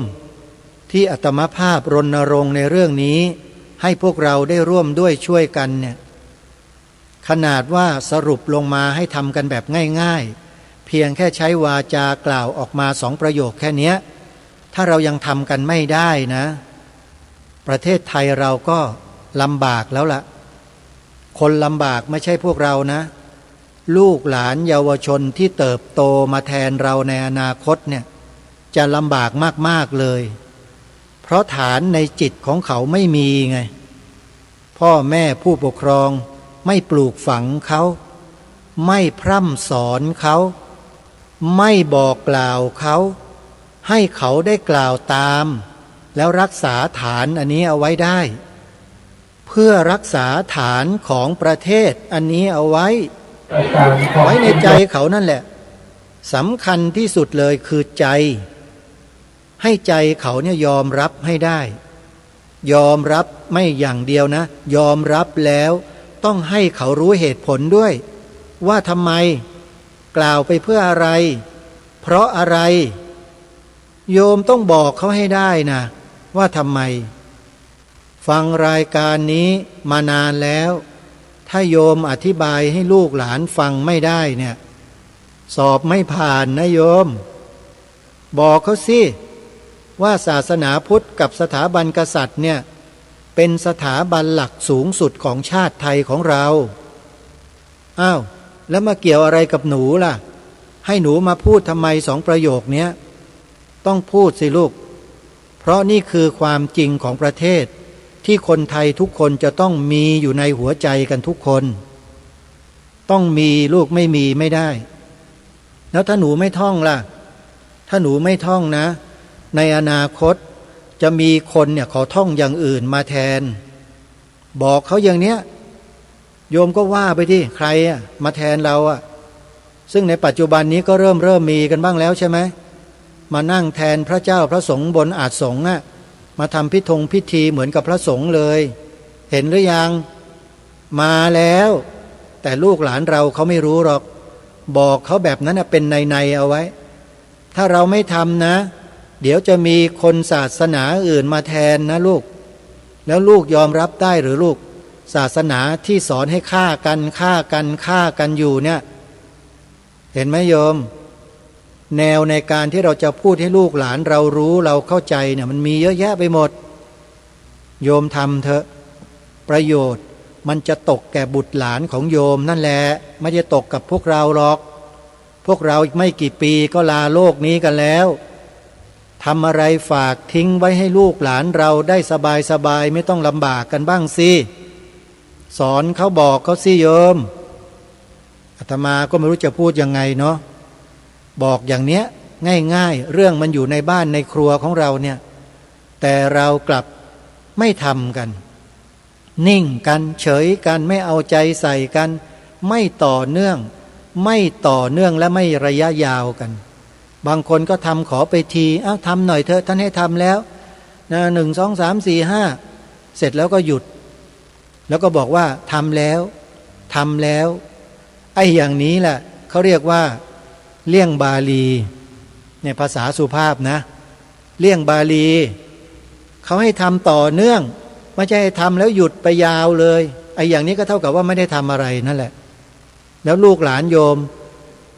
ที่อาตมาภาพรณรงค์ในเรื่องนี้ให้พวกเราได้ร่วมด้วยช่วยกันเนี่ยขนาดว่าสรุปลงมาให้ทำกันแบบง่ายๆเพียงแค่ใช้วาจากล่าวออกมา2 ประโยคแค่นี้ถ้าเรายังทำกันไม่ได้นะประเทศไทยเราก็ลำบากแล้วล่ะคนลำบากไม่ใช่พวกเรานะลูกหลานเยาวชนที่เติบโตมาแทนเราในอนาคตเนี่ยจะลำบากมากๆเลยเพราะฐานในจิตของเขาไม่มีไงพ่อแม่ผู้ปกครองไม่ปลูกฝังเขาไม่พร่ำสอนเขาไม่บอกกล่าวเขาให้เขาได้กล่าวตามแล้วรักษาฐานอันนี้เอาไว้ได้เพื่อรักษาฐานของประเทศอันนี้เอาไว้ในใจเขานั่นแหละสำคัญที่สุดเลยคือใจให้ใจเขาเนี่ยยอมรับให้ได้ยอมรับไม่อย่างเดียวนะยอมรับแล้วต้องให้เขารู้เหตุผลด้วยว่าทำไมกล่าวไปเพื่ออะไรเพราะอะไรโยมต้องบอกเขาให้ได้นะว่าทำไมฟังรายการนี้มานานแล้วถ้าโยมอธิบายให้ลูกหลานฟังไม่ได้เนี่ยสอบไม่ผ่านนะโยมบอกเขาสิว่าศาสนาพุทธกับสถาบันกษัตริย์เนี่ยเป็นสถาบันหลักสูงสุดของชาติไทยของเราอ้าวแล้วมาเกี่ยวอะไรกับหนูล่ะให้หนูมาพูดทำไม2 ประโยคเนี้ยต้องพูดสิลูกเพราะนี่คือความจริงของประเทศที่คนไทยทุกคนจะต้องมีอยู่ในหัวใจกันทุกคนต้องมีลูกไม่มีไม่ได้แล้วถ้าหนูไม่ท่องล่ะถ้าหนูไม่ท่องนะในอนาคตจะมีคนเนี่ยเขาท่องอย่างอื่นมาแทนบอกเขาอย่างเนี้ยโยมก็ว่าไปที่ใครอะมาแทนเราอะซึ่งในปัจจุบันนี้ก็เริ่มมีกันบ้างแล้วใช่ไหมมานั่งแทนพระเจ้าพระสงฆ์บนอาสงฆ์อะมาทำพิธีเหมือนกับพระสงฆ์เลยเห็นหรือยังมาแล้วแต่ลูกหลานเราเขาไม่รู้หรอกบอกเขาแบบนั้นเป็นในเอาไว้ถ้าเราไม่ทำนะเดี๋ยวจะมีคนศาสนาอื่นมาแทนนะลูกแล้วลูกยอมรับได้หรือลูกศาสนาที่สอนให้ฆ่ากันอยู่เนี่ยเห็นไหมโยมแนวในการที่เราจะพูดให้ลูกหลานเรารู้เราเข้าใจเนี่ยมันมีเยอะแยะไปหมดโยมทำเถอะประโยชน์มันจะตกแก่บุตรหลานของโยมนั่นแหละไม่จะตกกับพวกเราหรอกพวกเราอีกไม่กี่ปีก็ลาโลกนี้กันแล้วทำอะไรฝากทิ้งไว้ให้ลูกหลานเราได้สบายไม่ต้องลำบากกันบ้างสิสอนเขาบอกเขาสิโยมอาตมาก็ไม่รู้จะพูดยังไงเนาะบอกอย่างเนี้ยง่ายๆเรื่องมันอยู่ในบ้านในครัวของเราเนี่ยแต่เรากลับไม่ทำกันนิ่งกันเฉยกันไม่เอาใจใส่กันไม่ต่อเนื่องและไม่ระยะยาวกันบางคนก็ทำขอไปทีทำหน่อยเถอะท่านให้ทำแล้วนะ1 2 3 4 5เสร็จแล้วก็หยุดแล้วก็บอกว่าทำแล้วไอ้อย่างนี้แหละเขาเรียกว่าเลี่ยงบาลีเนี่ยภาษาสุภาพนะเลี่ยงบาลีเขาให้ทำต่อเนื่องไม่ใช่ให้ทำแล้วหยุดไปยาวเลย ไอ้อย่างนี้ก็เท่ากับว่าไม่ได้ทำอะไรนั่นแหละแล้วลูกหลานโยม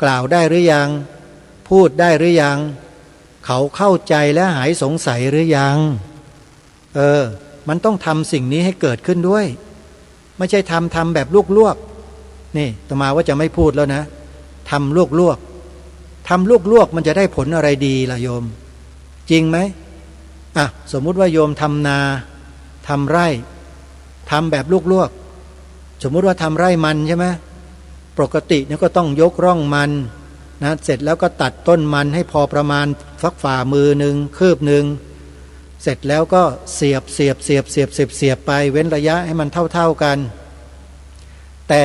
กล่าวได้หรือยังพูดได้หรือยังเขาเข้าใจและหายสงสัยหรือยังมันต้องทำสิ่งนี้ให้เกิดขึ้นด้วยไม่ใช่ทำแบบลวกๆนี่อาตมาว่าจะไม่พูดแล้วนะทำลวกมันจะได้ผลอะไรดีล่ะโยมจริงไหมสมมุติว่าโยมทำนาทำไร่ทำแบบลวกสมมุติว่าทำไร่มันใช่ไหมปกติเนี่ยก็ต้องยกร่องมันนะเสร็จแล้วก็ตัดต้นมันให้พอประมาณสักฝ่ามือหนึ่งคืบหนึ่งเสร็จแล้วก็เสียบไปเว้นระยะให้มันเท่ากันแต่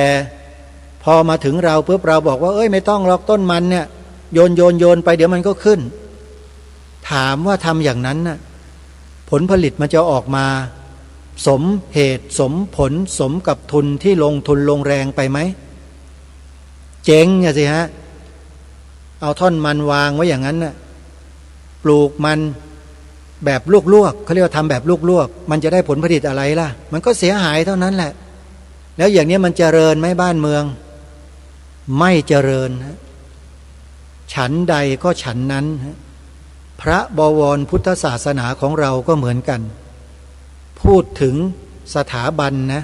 พอมาถึงเราปุ๊บเราบอกว่าไม่ต้องหรอกต้นมันเนี่ยโยนไปเดี๋ยวมันก็ขึ้นถามว่าทำอย่างนั้นน่ะผลผลิตมันจะออกมาสมเหตุสมผลสมกับทุนที่ลงทุนลงแรงไปไหมเจ๊งสิฮะเอาท่อนมันวางไว้อย่างนั้นน่ะปลูกมันแบบลวกเขาเรียกว่าทำแบบลวกมันจะได้ผลผลิตอะไรล่ะมันก็เสียหายเท่านั้นแหละแล้วอย่างนี้มันเจริญไหมบ้านเมืองไม่เจริญนะฉันใดก็ฉันนั้นพระบวรพุทธศาสนาของเราก็เหมือนกันพูดถึงสถาบันนะ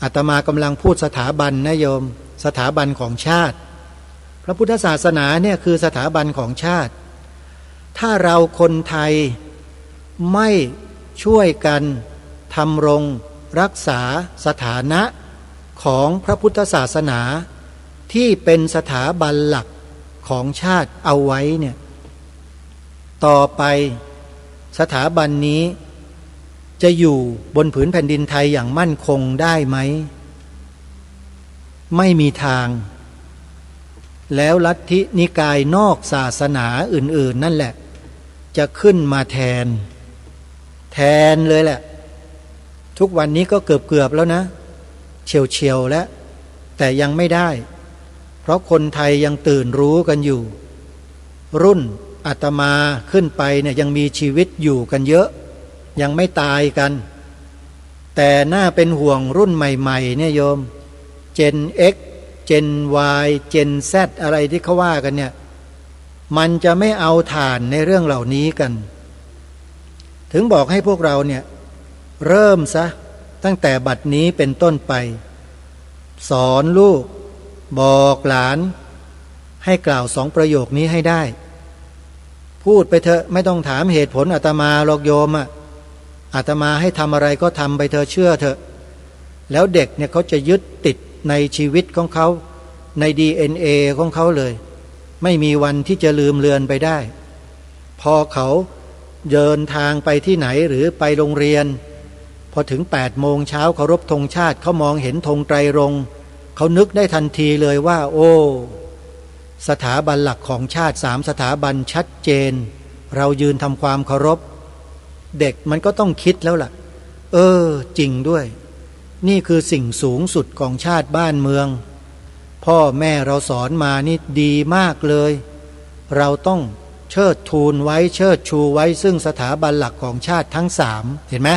อาตมากำลังพูดสถาบันนะโยมสถาบันของชาติพระพุทธศาสนาเนี่ยคือสถาบันของชาติถ้าเราคนไทยไม่ช่วยกันทำรงรักษาสถานะของพระพุทธศาสนาที่เป็นสถาบันหลักของชาติเอาไว้เนี่ยต่อไปสถาบันนี้จะอยู่บนผืนแผ่นดินไทยอย่างมั่นคงได้ไหมไม่มีทางแล้วลัทธินิกายนอกศาสนาอื่นๆนั่นแหละจะขึ้นมาแทนเลยแหละทุกวันนี้ก็เกือบแล้วนะเฉียวแล้วแต่ยังไม่ได้เพราะคนไทยยังตื่นรู้กันอยู่รุ่นอาตมาขึ้นไปเนี่ยยังมีชีวิตอยู่กันเยอะยังไม่ตายกันแต่น่าเป็นห่วงรุ่นใหม่ๆเนี่ยโยม Gen X Gen Y Gen Z อะไรที่เขาว่ากันเนี่ยมันจะไม่เอาฐานในเรื่องเหล่านี้กันถึงบอกให้พวกเราเนี่ยเริ่มซะตั้งแต่บัดนี้เป็นต้นไปสอนลูกบอกหลานให้กล่าว2 ประโยคนี้ให้ได้พูดไปเถอะไม่ต้องถามเหตุผลอาตมาหรอกโยมอาตมาให้ทำอะไรก็ทำไปเถอะเชื่อเถอะแล้วเด็กเนี่ยเขาจะยึดติดในชีวิตของเขาใน DNA ของเขาเลยไม่มีวันที่จะลืมเลือนไปได้พอเขาเดินทางไปที่ไหนหรือไปโรงเรียนพอถึง8 โมงเช้าเคารพธงชาติเขามองเห็นธงไตรรงค์เขานึกได้ทันทีเลยว่าโอ้สถาบันหลักของชาติ3 สถาบันชัดเจนเรายืนทำความเคารพเด็กมันก็ต้องคิดแล้วล่ะจริงด้วยนี่คือสิ่งสูงสุดของชาติบ้านเมืองพ่อแม่เราสอนมานี่ดีมากเลยเราต้องเชิดทูนไว้เชิดชูไว้ซึ่งสถาบันหลักของชาติทั้ง3เห็นไหม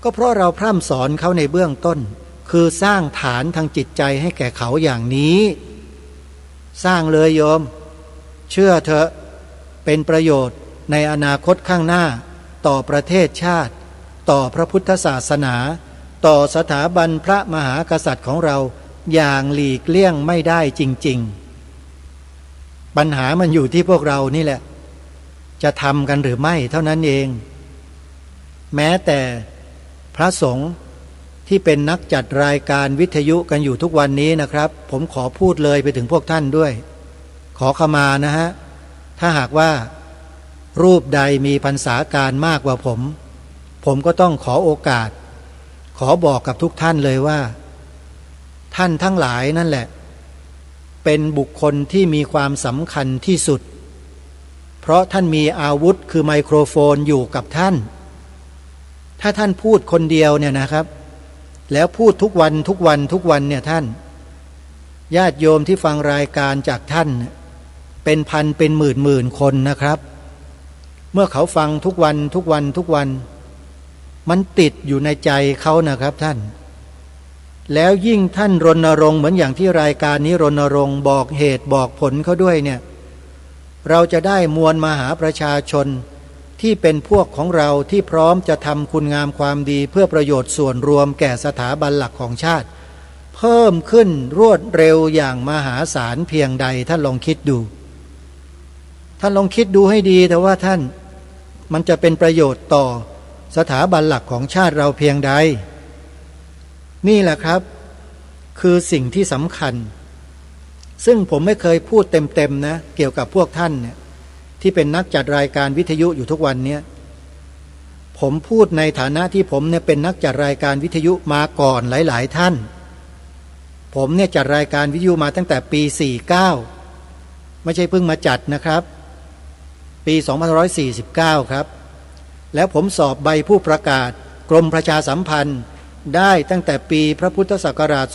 ก็เพราะเราพร่ำสอนเขาในเบื้องต้นคือสร้างฐานทางจิตใจให้แก่เขาอย่างนี้สร้างเลยโยมเชื่อเถอะเป็นประโยชน์ในอนาคตข้างหน้าต่อประเทศชาติต่อพระพุทธศาสนาต่อสถาบันพระมหากษัตริย์ของเราอย่างหลีกเลี่ยงไม่ได้จริงๆปัญหามันอยู่ที่พวกเรานี่แหละจะทำกันหรือไม่เท่านั้นเองแม้แต่พระสงฆ์ที่เป็นนักจัดรายการวิทยุกันอยู่ทุกวันนี้นะครับผมขอพูดเลยไปถึงพวกท่านด้วยขอขมานะฮะถ้าหากว่ารูปใดมีพรรษาการมากกว่าผมก็ต้องขอโอกาสขอบอกกับทุกท่านเลยว่าท่านทั้งหลายนั่นแหละเป็นบุคคลที่มีความสำคัญที่สุดเพราะท่านมีอาวุธคือไมโครโฟนอยู่กับท่านถ้าท่านพูดคนเดียวเนี่ยนะครับแล้วพูดทุกวันเนี่ยท่านญาติโยมที่ฟังรายการจากท่านเป็นพันเป็นหมื่นคนนะครับเมื่อเขาฟังทุกวันมันติดอยู่ในใจเขานะครับท่าน แล้วยิ่งท่านรณรงค์เหมือนอย่างที่รายการนี้รณรงค์บอกเหตุบอกผลเขาด้วยเนี่ยเราจะได้มวลมหาประชาชนที่เป็นพวกของเราที่พร้อมจะทำคุณงามความดีเพื่อประโยชน์ส่วนรวมแก่สถาบันหลักของชาติเพิ่มขึ้นรวดเร็วอย่างมหาศาลเพียงใดท่านลองคิดดูท่านลองคิดดูให้ดีแต่ว่าท่านมันจะเป็นประโยชน์ต่อสถาบันหลักของชาติเราเพียงใดนี่แหละครับคือสิ่งที่สำคัญซึ่งผมไม่เคยพูดเต็มๆนะเกี่ยวกับพวกท่านเนี่ยที่เป็นนักจัดรายการวิทยุอยู่ทุกวันนี้ผมพูดในฐานะที่ผมเนี่ยเป็นนักจัดรายการวิทยุมาก่อนหลายๆท่านผมเนี่ยจัดรายการวิทยุมาตั้งแต่ปี49ไม่ใช่เพิ่งมาจัดนะครับปี2549ครับแล้วผมสอบใบผู้ประกาศกรมประชาสัมพันธ์ได้ตั้งแต่ปีพระพุทธศักราช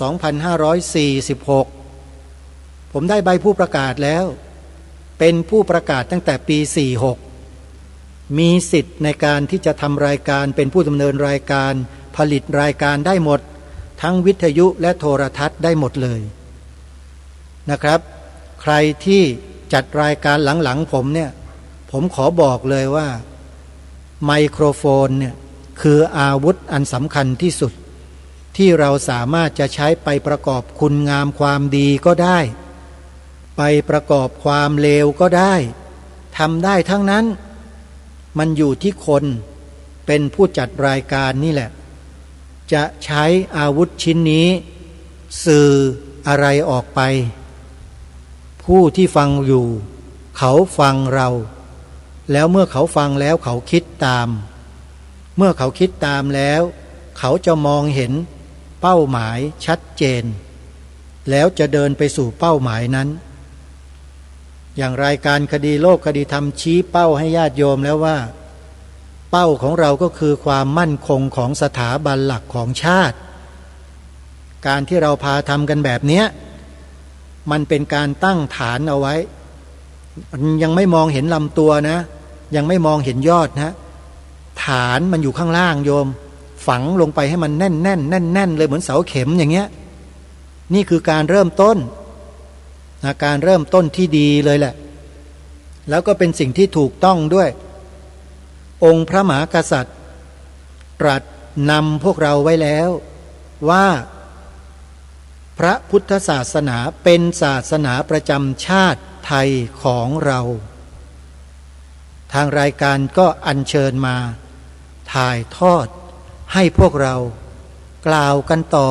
2546ผมได้ใบผู้ประกาศแล้วเป็นผู้ประกาศตั้งแต่ปี46มีสิทธิ์ในการที่จะทำรายการเป็นผู้ดำเนินรายการผลิตรายการได้หมดทั้งวิทยุและโทรทัศน์ได้หมดเลยนะครับใครที่จัดรายการหลังๆผมเนี่ยผมขอบอกเลยว่าไมโครโฟนเนี่ยคืออาวุธอันสำคัญที่สุดที่เราสามารถจะใช้ไปประกอบคุณงามความดีก็ได้ไปประกอบความเลวก็ได้ทำได้ทั้งนั้นมันอยู่ที่คนเป็นผู้จัดรายการนี่แหละจะใช้อาวุธชิ้นนี้สื่ออะไรออกไปผู้ที่ฟังอยู่เขาฟังเราแล้วเมื่อเขาฟังแล้วเขาคิดตามเมื่อเขาคิดตามแล้วเขาจะมองเห็นเป้าหมายชัดเจนแล้วจะเดินไปสู่เป้าหมายนั้นอย่างรายการคดีโลกคดีธรรมชี้เป้าให้ญาติโยมแล้วว่าเป้าของเราก็คือความมั่นคงของสถาบันหลักของชาติการที่เราพาทำกันแบบนี้มันเป็นการตั้งฐานเอาไว้ยังไม่มองเห็นลำตัวนะยังไม่มองเห็นยอดนะฐานมันอยู่ข้างล่างโยมฝังลงไปให้มันแน่นแน่นแน่นแน่นเลยเหมือนเสาเข็มอย่างเงี้ยนี่คือการเริ่มต้นการเริ่มต้นที่ดีเลยแหละแล้วก็เป็นสิ่งที่ถูกต้องด้วยองค์พระมหากษัตริย์ตรัสนำพวกเราไว้แล้วว่าพระพุทธศาสนาเป็นศาสนาประจำชาติไทยของเราทางรายการก็อัญเชิญมาถ่ายทอดให้พวกเรากล่าวกันต่อ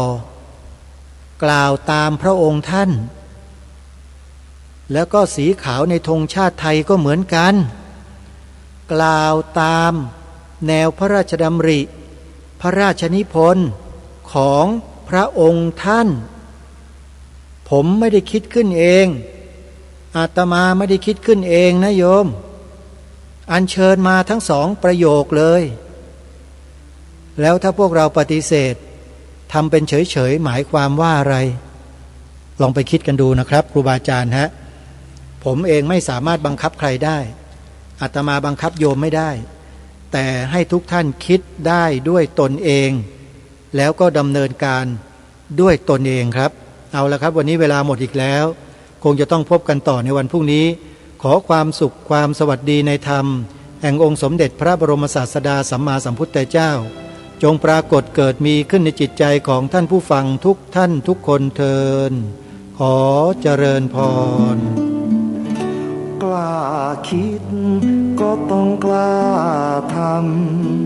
กล่าวตามพระองค์ท่านแล้วก็สีขาวในธงชาติไทยก็เหมือนกันกล่าวตามแนวพระราชดำริพระราชนิพนธ์ของพระองค์ท่านผมไม่ได้คิดขึ้นเองอาตมาไม่ได้คิดขึ้นเองนะโยมอัญเชิญมาทั้งสองประโยคเลยแล้วถ้าพวกเราปฏิเสธทำเป็นเฉยๆหมายความว่าอะไรลองไปคิดกันดูนะครับครูบาอาจารย์ฮะผมเองไม่สามารถบังคับใครได้อาตมาบังคับโยมไม่ได้แต่ให้ทุกท่านคิดได้ด้วยตนเองแล้วก็ดำเนินการด้วยตนเองครับเอาละครับวันนี้เวลาหมดอีกแล้วคงจะต้องพบกันต่อในวันพรุ่งนี้ขอความสุขความสวัสดีในธรรมแห่งองค์สมเด็จพระบรมศาสดาสัมมาสัมพุทธเจ้าจงปรากฏเกิดมีขึ้นในจิตใจของท่านผู้ฟังทุกท่านทุกคนเทินขอเจริญพรกล้าคิดก็ต้องกล้าท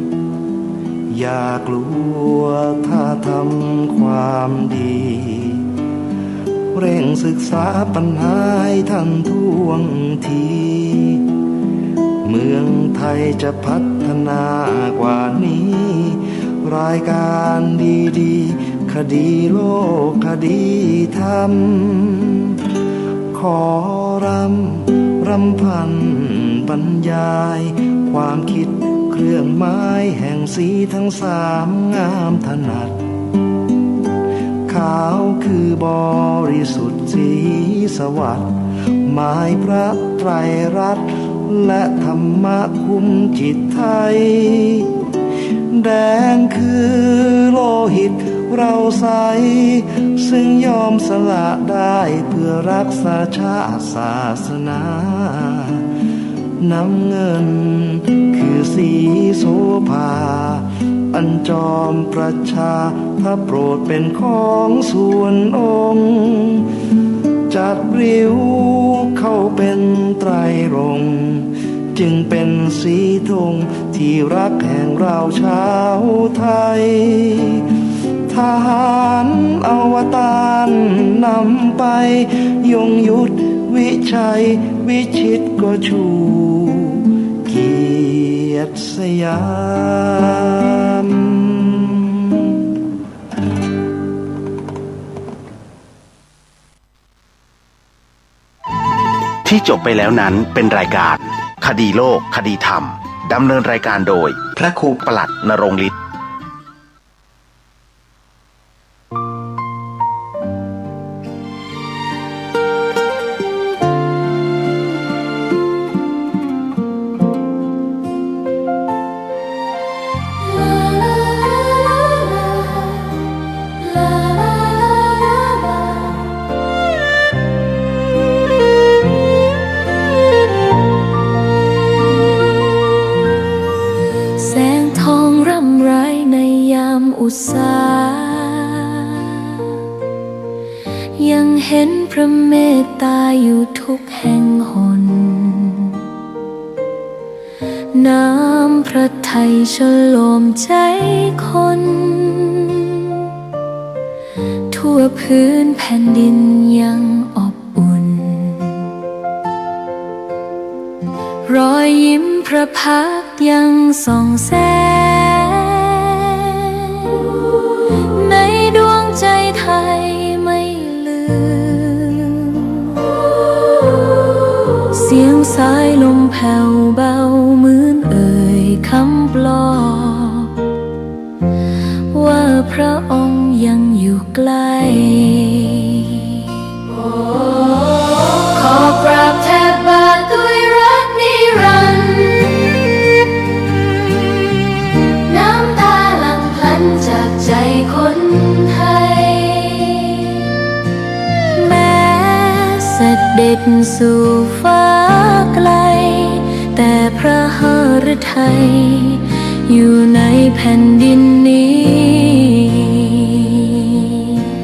ำอย่ากลัวถ้าทำความดีเร่งศึกษาปัญหาให้ทันท่วงทีเมืองไทยจะพัฒนากว่านี้รายการดีๆคดีโลกคดีธรรมขอรำพันบรรยายความคิดเครื่องหมายแห่งสีทั้งสามงามถนัดขาวคือบริสุทธิ์สีสวัสดิ์หมายพระไตรรัตน์และธรรมะคุ้มจิตไทยแดงคือโลหิต เราใสซึ่งยอมสละได้เพื่อรักษาชาติศาสนา น้ำเงินคือสีโสภา อันจอมประชาถ้าโปรดเป็นของส่วนองค์ จัดริ้วเข้าเป็นไตรรงค์จึงเป็นสีธงที่รักแห่งเราชาวไทย ทหารอวตารนำไปยงยุทธวิชัยวิชิตก็ชูเกียรติสยาม ที่จบไปแล้วนั้นเป็นรายการ คดีโลก คดีธรรม ดำเนินรายการโดย พระครูปลัดนรงค์ฤทธิ์แสงทองร่ำไรในยามอุตสายังเห็นพระเมตตาอยู่ทุกแห่งหน น้ำพระทัยฉโลมใจคน ทั่วพื้นแผ่นดินยังอบอุ่น รอยยิ้มพระพักตร์ยังส่องแสงในดวงใจไทยไม่ลืม เสียงสายลมแผ่วเบาเหมือนเอ่ยคำปลอบว่าพระองค์ยังอยู่ใกล้ ขอกราบแทบบาทด้วยรักนิรันดร์น้ำตาหลั่งพลันจากใจคนไทย แม้เสด็จสู่ฟ้าไกล แต่พระหฤทัยอยู่ในแผ่นดินนี้